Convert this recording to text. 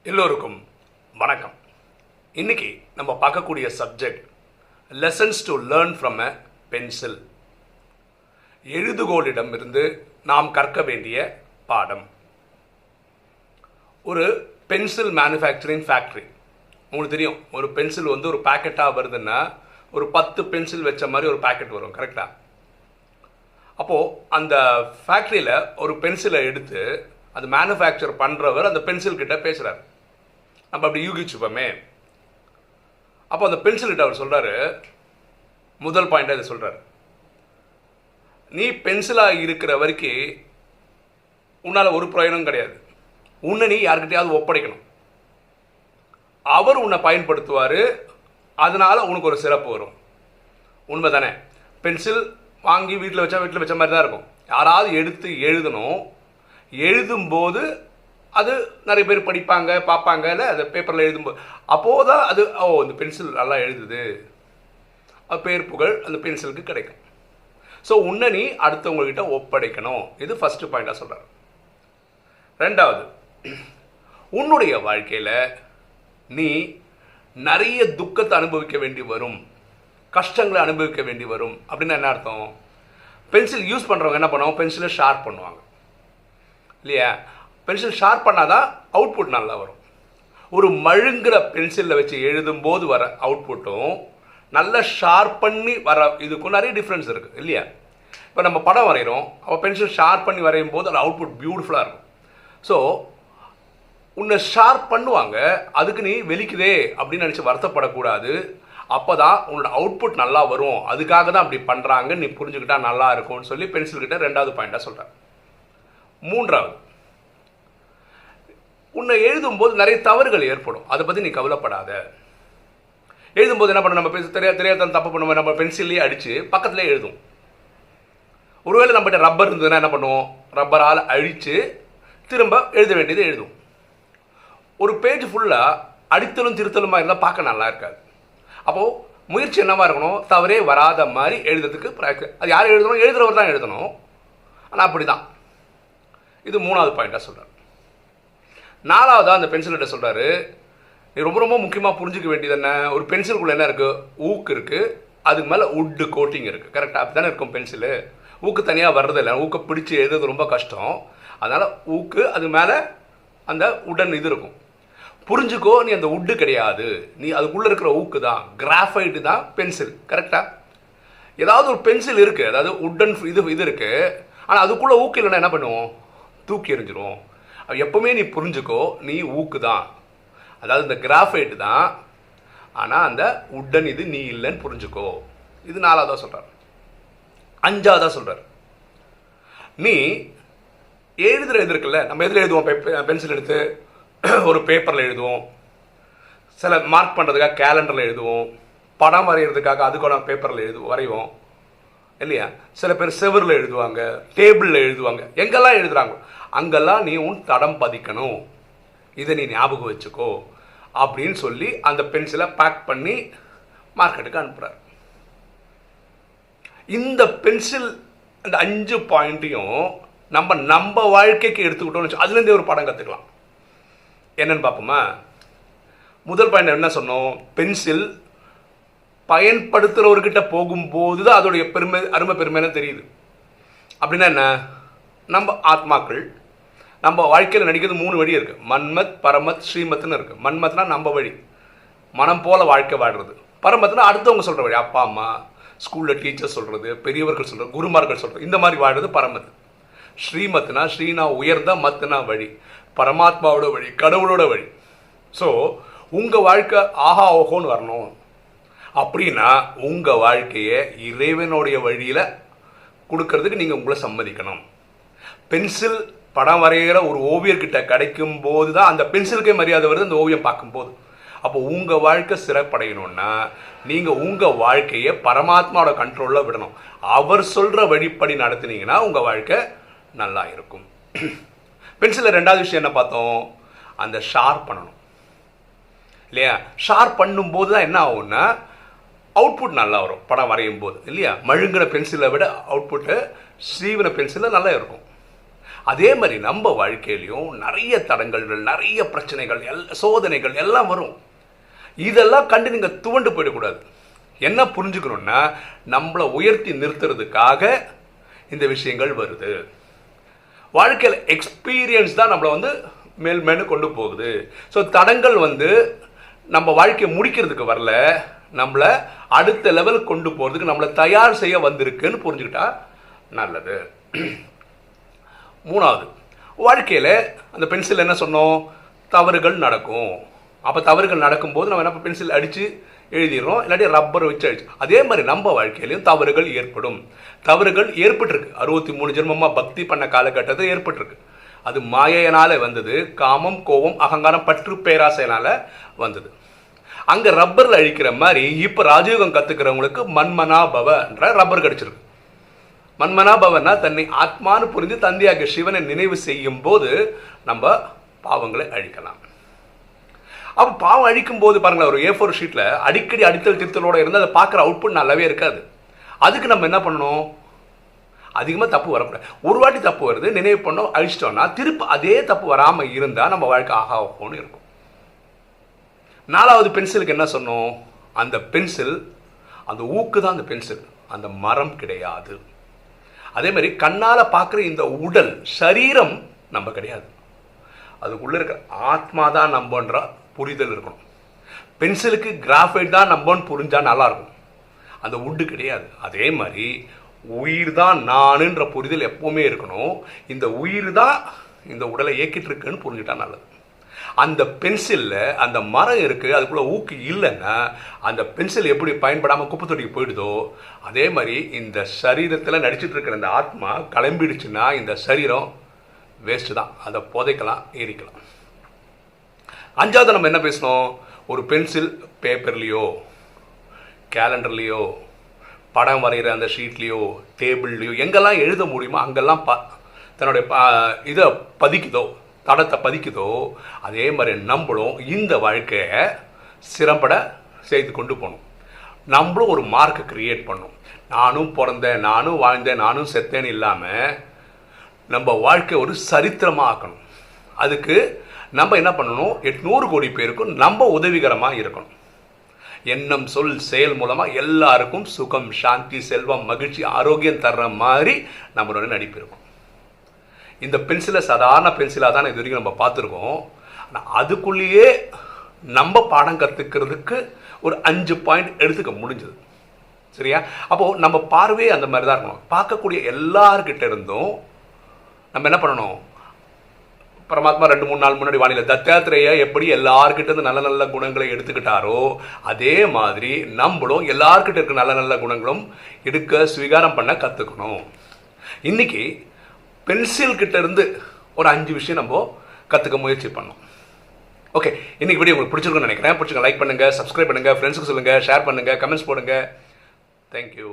எல்லோருக்கும் வணக்கம். இன்னைக்கு நம்ம பார்க்கக்கூடிய subject lessons to learn from a pencil. எழுதுகோலிடம் இருந்து நாம் கற்க வேண்டிய பாடம். ஒரு பென்சில் மேனுஃபேக்சரிங் ஃபேக்ட்ரி. உங்களுக்கு தெரியும், ஒரு பென்சில் ஒரு பேக்கெட்டாக வருதுன்னா ஒரு 10 பென்சில் வச்ச மாதிரி ஒரு பேக்கெட் வரும், கரெக்டாக? அப்போது அந்த ஃபேக்ட்ரியில் ஒரு பென்சிலை எடுத்து அது மேனுஃபேக்சர் பண்ணுறவர் அந்த பென்சில் கிட்ட பேசுகிறார். நம்ம அப்படி யூகிச்சுப்போமே. அப்போ அந்த பென்சில் கிட்ட அவர் சொல்கிறாரு, முதல் பாயிண்டாக இதை சொல்கிறார், நீ பென்சிலாக இருக்கிற வரைக்கும் உன்னால் ஒரு பிரயோஜனம் கிடையாது. உன்னை நீ யாருக்கிட்டையாவது ஒப்படைக்கணும். அவர் உன்னை பயன்படுத்துவார், அதனால் உனக்கு ஒரு சிறப்பு வரும். உண்மை தானே? பென்சில் வாங்கி வீட்டில் வச்ச மாதிரி தான் இருக்கும். யாராவது எடுத்து எழுதணும். எழுதும்போது அது நிறைய பேர் படிப்பாங்க, பார்ப்பாங்க, இல்லை அதை பேப்பரில் எழுதும்போது அப்போது தான் அது இந்த பென்சில் நல்லா எழுதுது, பேர் புகழ் அந்த பென்சிலுக்கு கிடைக்கும். ஸோ உன்னை நீ அடுத்தவங்கக்கிட்ட ஒப்படைக்கணும். இது ஃபஸ்ட்டு பாயிண்டாக சொல்கிறார். ரெண்டாவது, உன்னுடைய வாழ்க்கையில் நீ நிறைய துக்கத்தை அனுபவிக்க வேண்டி வரும், கஷ்டங்களை அனுபவிக்க வேண்டி வரும். அப்படின்னா என்ன அர்த்தம்? பென்சில் யூஸ் பண்ணுறவங்க என்ன பண்ணுவாங்க? பென்சிலை ஷார்ப் பண்ணுவாங்க இல்லையா? பென்சில் ஷார்ப் பண்ணால் தான் அவுட்புட் நல்லா வரும். ஒரு மழுங்கிற பென்சிலில் வச்சு எழுதும்போது வர அவுட்புட்டும் நல்லா ஷார்ப் பண்ணி வர இதுக்கும் நிறைய டிஃப்ரென்ஸ் இருக்குது இல்லையா? இப்போ நம்ம படம் வரைகிறோம், அப்போ பென்சில் ஷார்ப் பண்ணி வரையும் போது அது அவுட்புட் பியூட்டிஃபுல்லாக இருக்கும். ஸோ உன்னை ஷார்ப் பண்ணுவாங்க, அதுக்கு நீ வெளிக்குதே அப்படின்னு நினச்சி வருத்தப்படக்கூடாது. அப்போ தான் உன்னோட அவுட்புட் நல்லா வரும். அதுக்காக தான் அப்படி பண்ணுறாங்க, நீ புரிஞ்சுக்கிட்டா நல்லா இருக்கும்னு சொல்லி பென்சில்கிட்ட ரெண்டாவது பாயிண்டாக சொல்கிறேன். மூன்றாவது, உன்னை எழுதும்போது நிறைய தவறுகள் ஏற்படும், அதை பற்றி நீ கவலைப்படாத. எழுதும்போது என்ன பண்ண, நம்ம தெரியாத தப்பு பண்ணுவோம், நம்ம பென்சில்லையே அடித்து பக்கத்துலேயே எழுதும். ஒருவேளை நம்மகிட்ட ரப்பர் இருந்ததுன்னா என்ன பண்ணுவோம்? ரப்பரால் அழித்து திரும்ப எழுத வேண்டியது எழுதும். ஒரு பேஜ் ஃபுல்லாக அடித்தலும் திருத்தலுமா இருந்தால் பார்க்க நல்லா இருக்காது. அப்போது முயற்சி என்னவா இருக்கணும்? தவறே வராத மாதிரி எழுதுறதுக்கு அது யார் எழுதணும்? எழுதுகிறவர் தான் எழுதணும். ஆனால் அப்படி தான். இது மூணாவது பாயிண்டாக சொல்கிறார். நாலாவதாக அந்த பென்சில்கிட்ட சொல்கிறாரு, நீ ரொம்ப ரொம்ப முக்கியமாக புரிஞ்சிக்க வேண்டியது என்ன? ஒரு பென்சிலுக்குள்ளே என்ன இருக்குது? ஊக்கு இருக்குது, அதுக்கு மேலே உட்டு கோட்டிங் இருக்குது, கரெக்டாக? அப்படி தானே இருக்கும் பென்சிலு. ஊக்கு தனியாக வர்றதில்லை, ஊக்கை பிடிச்சி எழுதுறது ரொம்ப கஷ்டம். அதனால் ஊக்கு, அது மேலே அந்த உடன் இது இருக்கும். புரிஞ்சுக்கோ, நீ அந்த உட்டு கிடையாது, நீ அதுக்குள்ளே இருக்கிற ஊக்கு தான், கிராஃபைட்டு தான் பென்சில், கரெக்டாக? ஏதாவது ஒரு பென்சில் இருக்குது, அதாவது உடன் இது இருக்குது, ஆனால் அதுக்குள்ளே ஊக்கு இல்லைன்னா என்ன பண்ணுவோம்? தூக்கி எறிஞ்சிரும். எப்பவுமே நீ புரிஞ்சுக்கோ, நீ ஊக்கு தான், அதாவது இந்த கிராஃபைட்டு தான், ஆனால் அந்த உடன் இது நீ இல்லைன்னு புரிஞ்சுக்கோ. இது நாலாவதாக சொல்கிறார். அஞ்சாவதாக சொல்கிறார், நீ எழுதுகிற இது இருக்குல்ல, நம்ம எதில் எழுதுவோம்? பென்சில் எடுத்து ஒரு பேப்பரில் எழுதுவோம், சில மார்க் பண்ணுறதுக்காக கேலண்டரில் எழுதுவோம், படம் வரைகிறதுக்காக அதுக்கான பேப்பரில் வரைவோம் இல்லையா? சில பேர் செவரில் எழுதுவாங்க, டேபிளில் எழுதுவாங்க. எங்கெல்லாம் எழுதுகிறாங்க அங்கெல்லாம் நீ உன் தடம் பதிக்கணும், இதை நீ ஞாபகம் வச்சுக்கோ அப்படின்னு சொல்லி அந்த பென்சிலை பேக் பண்ணி மார்க்கெட்டுக்கு அனுப்புகிறார். இந்த பென்சில் அந்த 5 பாயிண்ட்டையும் நம்ம வாழ்க்கைக்கு எடுத்துக்கிட்டோம்னு வச்சு அதுலேருந்தே ஒரு படம் கற்றுக்கலாம். என்னன்னு பார்ப்போமா? முதல் பாயிண்ட் என்ன சொன்னோம்? பென்சில் பயன்படுத்துகிறவர்கிட்ட போகும்போது தான் அதோடைய அருமை பெருமைன்னு தெரியுது. அப்படின்னா என்ன? நம்ம ஆத்மாக்கள் நம்ம வாழ்க்கையில் நடிக்கிறது 3 வழி இருக்குது. மன்மத், பரமத், ஸ்ரீமத்னு இருக்குது. மன்மத்னா நம்ம வழி, மனம் போல வாழ்க்கை வாழ்கிறது. பரமத்னா அடுத்தவங்க சொல்கிற வழி, அப்பா அம்மா, ஸ்கூலில் டீச்சர் சொல்கிறது, பெரியவர்கள் சொல்கிறது, குருமார்கள் சொல்கிறது, இந்த மாதிரி வாழ்கிறது பரமத். ஸ்ரீமத்னா ஸ்ரீனா உயர்ந்த, மத்னா வழி, பரமாத்மாவோட வழி, கடவுளோட வழி. ஸோ உங்கள் வாழ்க்கை ஆஹா ஓஹோன்னு வரணும் அப்படின்னா உங்கள் வாழ்க்கையை இறைவனுடைய வழியில் கொடுக்கறதுக்கு நீங்கள் உங்களை சம்மதிக்கணும். பென்சில் படம் வரைகிற ஒரு ஓவியர்கிட்ட கிடைக்கும் போது தான் அந்த பென்சிலுக்கே மரியாதை வருது, அந்த ஓவியம் பார்க்கும்போது. அப்போ உங்கள் வாழ்க்கை சிறப்படையணும்னா நீங்கள் உங்கள் வாழ்க்கையை பரமாத்மாவோட கண்ட்ரோலில் விடணும். அவர் சொல்கிற வழிப்படி நடத்தினீங்கன்னா உங்கள் வாழ்க்கை நல்லா இருக்கும். பென்சிலில் ரெண்டாவது விஷயம் என்ன பார்த்தோம்? அந்த ஷார்ப் பண்ணணும் இல்லையா? ஷார்ப் பண்ணும்போது தான் என்ன ஆகும்னா அவுட்புட் நல்லா வரும் படம் வரையும் போது இல்லையா? மழுங்கின பென்சிலை விட அவுட்புட்டு சீவின பென்சிலில் நல்லா இருக்கும். அதே மாதிரி நம்ம வாழ்க்கையிலையும் நிறைய தடங்கல்கள், நிறைய பிரச்சனைகள், சோதனைகள் எல்லாம் வரும். இதெல்லாம் கண்டு நீங்கள் துவண்டு போயிடக்கூடாது. என்ன புரிஞ்சுக்கணும்னா, நம்மளை உயர்த்தி நிறுத்துறதுக்காக இந்த விஷயங்கள் வருது. வாழ்க்கையில் எக்ஸ்பீரியன்ஸ் தான் நம்மளை மேல் கொண்டு போகுது. ஸோ தடங்கள் நம்ம வாழ்க்கையை முடிக்கிறதுக்கு வரல, நம்மளை அடுத்த லெவலுக்கு கொண்டு போகிறதுக்கு நம்மளை தயார் செய்ய வந்திருக்குன்னு புரிஞ்சுக்கிட்டா நல்லது. மூணாவது, வாழ்க்கையில் அந்த பென்சில் என்ன சொன்னோம், தவறுகள் நடக்கும். அப்போ தவறுகள் நடக்கும்போது நம்ம என்ன பென்சில் அடித்து எழுதிடுறோம், இல்லாட்டி ரப்பர் வச்சு அடிச்சு. அதே மாதிரி நம்ம வாழ்க்கையிலையும் தவறுகள் ஏற்படும். தவறுகள் ஏற்பட்டுருக்கு. 63 ஜென்மமாக பக்தி பண்ண காலகட்டத்தில் ஏற்பட்டிருக்கு. அது மாயையினால் வந்தது. காமம், கோபம், அகங்காரம், பற்று, பேராசையினால் வந்தது. அங்கே ரப்பரில் அழிக்கிற மாதிரி இப்போ ராஜயோகம் கற்றுக்கிறவங்களுக்கு மன்மனாபவன்ற ரப்பர் கிடச்சிருக்கு. மன்மனாபவன்னா தன்னை ஆத்மானு புரிந்து தந்தையாக சிவனை நினைவு செய்யும் போது நம்ம பாவங்களை அழிக்கலாம். அப்போ பாவம் அழிக்கும் போது பாருங்களேன், ஒரு A4 ஷீட்டில் அடிக்கடி அடித்தல் திருத்தலோடு இருந்து அதை பார்க்குற அவுட்புட் நல்லாவே இருக்காது. அதுக்கு நம்ம என்ன பண்ணணும், அதிகமாக தப்பு வரக்கூடாது. ஒரு வாட்டி தப்பு வருது, நினைவு பண்ணோம், அழிச்சிட்டோம்னா திருப்பி அதே தப்பு வராமல் இருந்தால் நம்ம வாழ்க்கை ஆகாவோன்னு இருக்கும். 4வது பென்சிலுக்கு என்ன சொன்னோம், அந்த பென்சில், அந்த ஊக்கு தான் அந்த பென்சில், அந்த மரம் கிடையாது. அதே மாதிரி கண்ணால் பார்க்குற இந்த உடல் சரீரம் நம்ம கிடையாது. அதுக்குள்ளே இருக்கிற ஆத்மா தான் நம்பன்ற புரிதல் இருக்கணும். பென்சிலுக்கு கிராஃபைட் தான் நம்பன்னு புரிஞ்சால் நல்லாயிருக்கும், அந்த உட்டு கிடையாது. அதே மாதிரி உயிர் தான் நானுன்ற புரிதல் எப்போவுமே இருக்கணும். இந்த உயிர் தான் இந்த உடலை இயக்கிட்டு இருக்குன்னு புரிஞ்சுட்டா நல்லது. அந்த பென்சிலில் அந்த மரம் இருக்குது, அதுக்குள்ளே ஊக்கு இல்லைன்னா அந்த பென்சில் எப்படி பயன்படாமல் குப்பை தொட்டிக்கு போயிடுதோ, அதே மாதிரி இந்த சரீரத்தில் நடிச்சிட்டு இருக்கிற இந்த ஆத்மா கிளம்பிடுச்சுன்னா இந்த சரீரம் வேஸ்ட்டு தான். அதை புதைக்கலாம், எரிக்கலாம். 5வது நம்ம என்ன பேசணும், ஒரு பென்சில் பேப்பர்லேயோ, கேலண்டர்லேயோ, படம் வரைகிற அந்த ஷீட்லேயோ, டேபிள்லேயோ எங்கெல்லாம் எழுத முடியுமோ அங்கெல்லாம் தன்னுடைய இதை பதிக்குதோ, தடத்தை பதிக்குதோ, அதே மாதிரி நம்மளும் இந்த வாழ்க்கையை சிறப்பட செய்து கொண்டு போகணும். நம்மளும் ஒரு மார்க்கை கிரியேட் பண்ணணும். நானும் பிறந்தேன், நானும் வாழ்ந்தேன், நானும் செத்தேன்னு இல்லாமல் நம்ம வாழ்க்கை ஒரு சரித்திரமாக ஆக்கணும். அதுக்கு நம்ம என்ன பண்ணணும், 800 கோடி பேருக்கும் நம்ம உதவிகரமாக இருக்கணும். எண்ணம், சொல், செயல் மூலமாக எல்லாருக்கும் சுகம், சாந்தி, செல்வம், மகிழ்ச்சி, ஆரோக்கியம் தர்ற மாதிரி நம்மளோட நடிப்பு இருக்கும். இந்த பென்சிலை சாதாரண பென்சிலாக தான் இது வரைக்கும் நம்ம பார்த்துருக்கோம். ஆனால் அதுக்குள்ளேயே நம்ம பாடம் கற்றுக்கிறதுக்கு ஒரு 5 பாயிண்ட் எடுத்துக்க முடிஞ்சது. சரியா? அப்போது நம்ம பார்வையே அந்த மாதிரி தான் இருக்கணும். பார்க்கக்கூடிய எல்லார்கிட்ட இருந்தும் நம்ம என்ன பண்ணணும், பரமாத்மா 2-3 நாள் முன்னாடி வானிலை தத்தாத்திரேயா எப்படி எல்லார்கிட்ட இருந்து நல்ல நல்ல குணங்களை எடுத்துக்கிட்டாரோ, அதே மாதிரி நம்மளும் எல்லார்கிட்ட இருக்க நல்ல நல்ல குணங்களும் எடுக்க ஸ்வீகாரம் பண்ண கற்றுக்கணும். இன்னைக்கு பென்சில் கிட்ட இருந்து ஒரு 5 விஷயம் நம்ம கற்றுக்க முயற்சி பண்ணோம். ஓகே, இன்னைக்கு வீடியோ உங்களுக்கு பிடிச்சிருக்குன்னு நினைக்கிறேன். பிடிச்சிருக்க லைக் பண்ணுங்கள், சப்ஸ்கிரைப் பண்ணுங்கள், ஃப்ரெண்ட்ஸுக்கு சொல்லுங்கள், ஷேர் பண்ணுங்கள், கமெண்ட்ஸ் போடுங்க. தேங்க்யூ.